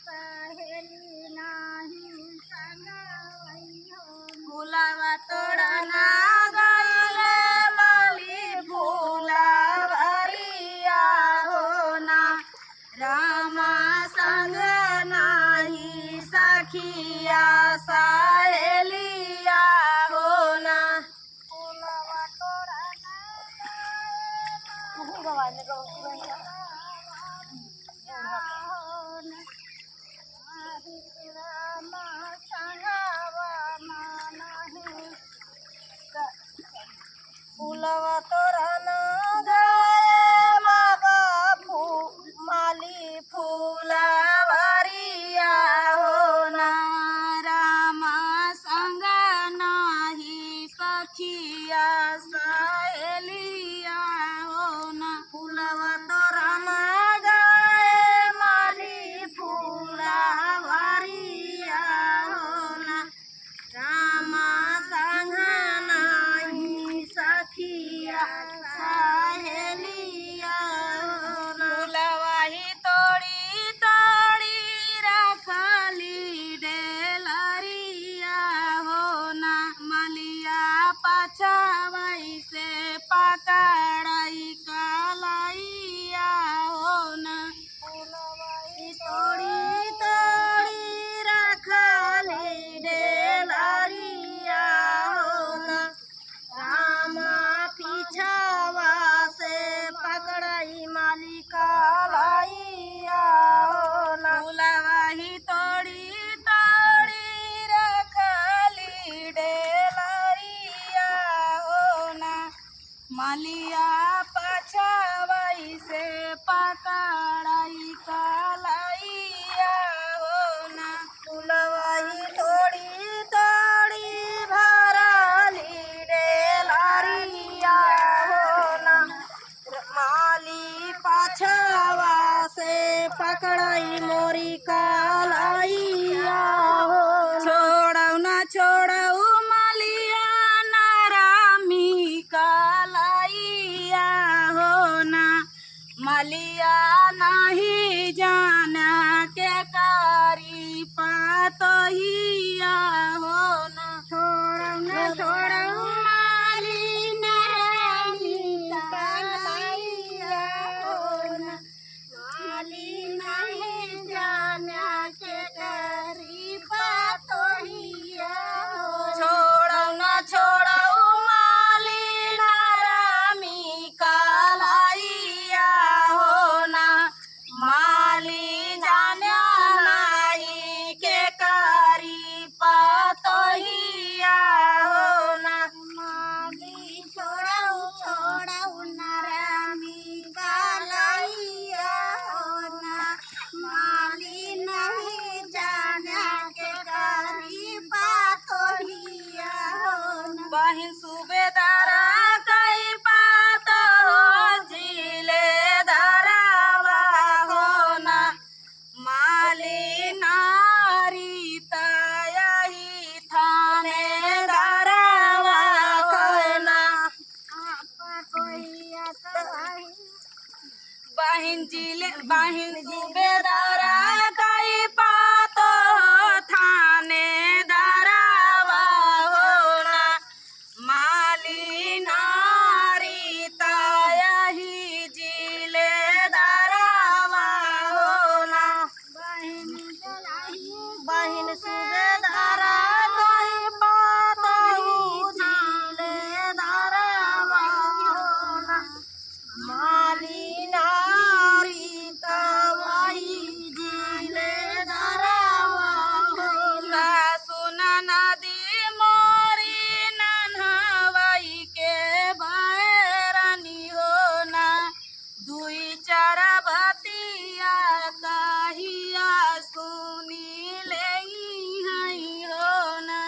सहेली नाही संगवई हो। फुलवा तोड़ना गईले लाली फुलवरिया हो ना, रामा संग नाही सखिया सहेलिया हो ना। फुलवा तोड़ना फुलवा तोड़ना गए मागा माली फुलवरिया हो ना, रामा संग नाही सखिया सहेलिया हो ना। फुलवा तोड़ना गए माली फुलवरिया हो ना, रामा संग नाही सखिया सहेलिया हो ना। फुलवाही तोड़ी तोड़ी रखली डेलरिया हो ना, मलिया पछवाई से पकड़ई कलैया हो ना। फुलवाही तोड़ी तोड़ी रखली डेलरिया हो ना, रामा पिछवा से पकड़ई मालिका लैया हो ना। फुलवाही तोड़ी तोड़ी रखली डेलरिया हो ना, मलिया पछवाई से पकड़ई कलैया हो ना। फुलवाही तोड़ी तोड़ी भरली डेलरिया हो ना, माली पछवा से पकड़ई मोरी कलैया हो। छोड़ऊ न छोड़ऊ मलिया नारामी कलैया हो ना, मलिया नहीं जाना के कारी पातहिया हो ना। छोड़ऊ न छोड़ऊ माली नारामी कलैया हो ना, माली नहीं जाना के कारी पातहिया हो। छोड़ऊ न छोड़ऊ माली नारामी कलैया हो ना, माली जाना नहीं के कारी पातहिया हो ना। माली छोड़ऊ छोड़ऊ नारामी कलैया हो ना, माली नहीं जाना के करी पातोहिया हो ना। बहिन सूबेदारा कई पात हो जिले धरावा हो ना, माली नारी तयही थाने धरावा हो ना। आपा कोइया कहीं बहिन जिले बहिन सूबेदारा कई पात हो थाने धरावा हो ना, माली नारी तयही जिले धरावा हो ना। बहन जलाई बहिन सूबेदारा कई पात हो जिले धरावा हो ना, माली नारी तयही जिले धरावा हो ना। सासुन नदी मोरी नन्हवाई के बैरानी हो ना, दुई चार बतिया कहिया सुनी ले हई हो ना।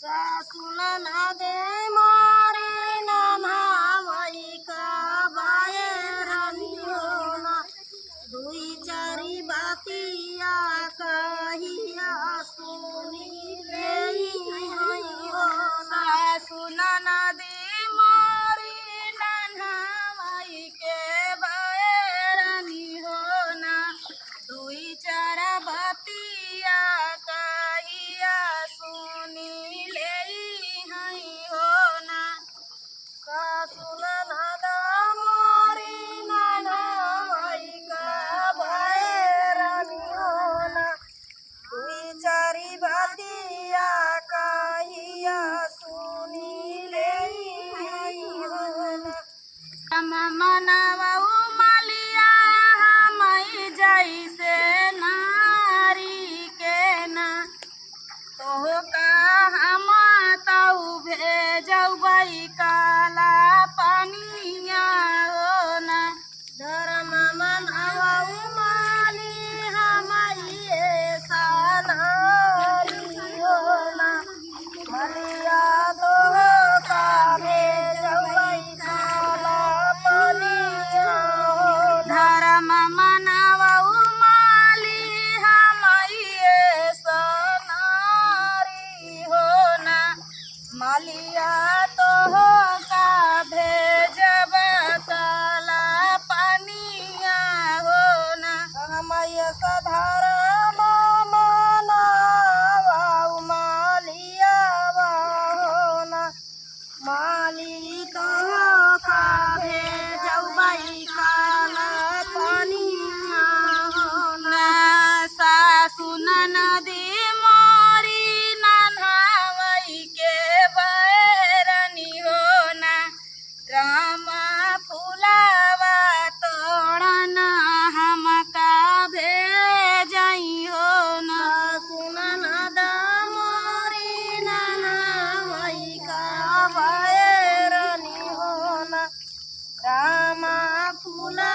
सासुन नदी मोरी नन्हवाई का बैरानी हो ना, दुई चारी बतिया कहिया सुनी ले हई हो ना। सासुन नदी मोरी नन्हवाई के बैरानी हो ना, दुई चार बतिया मनावा मालिया हमई जैसे नारी के ना तो का हम तऊ भेजबै काला पनिया हो ना धर्म मनावा माली हमई ऐसा नारी होला मलिया तो का भेजबै काला पनिया हो धर्म मनावा माली हमई ऐसा नारी हो ना मालिया तो का भेजब काला पनिया हो ना हमय सधर्म मनावा मालिया होना माली तो का भेजबै काला पनिया होना सासु ननदी मोरी नन्हावई के बैरनी हो ना रामा फुलावा तोड़न हमका भेजई हो ना सुनन मोरी ननावई का बैरनी होना रामा फूला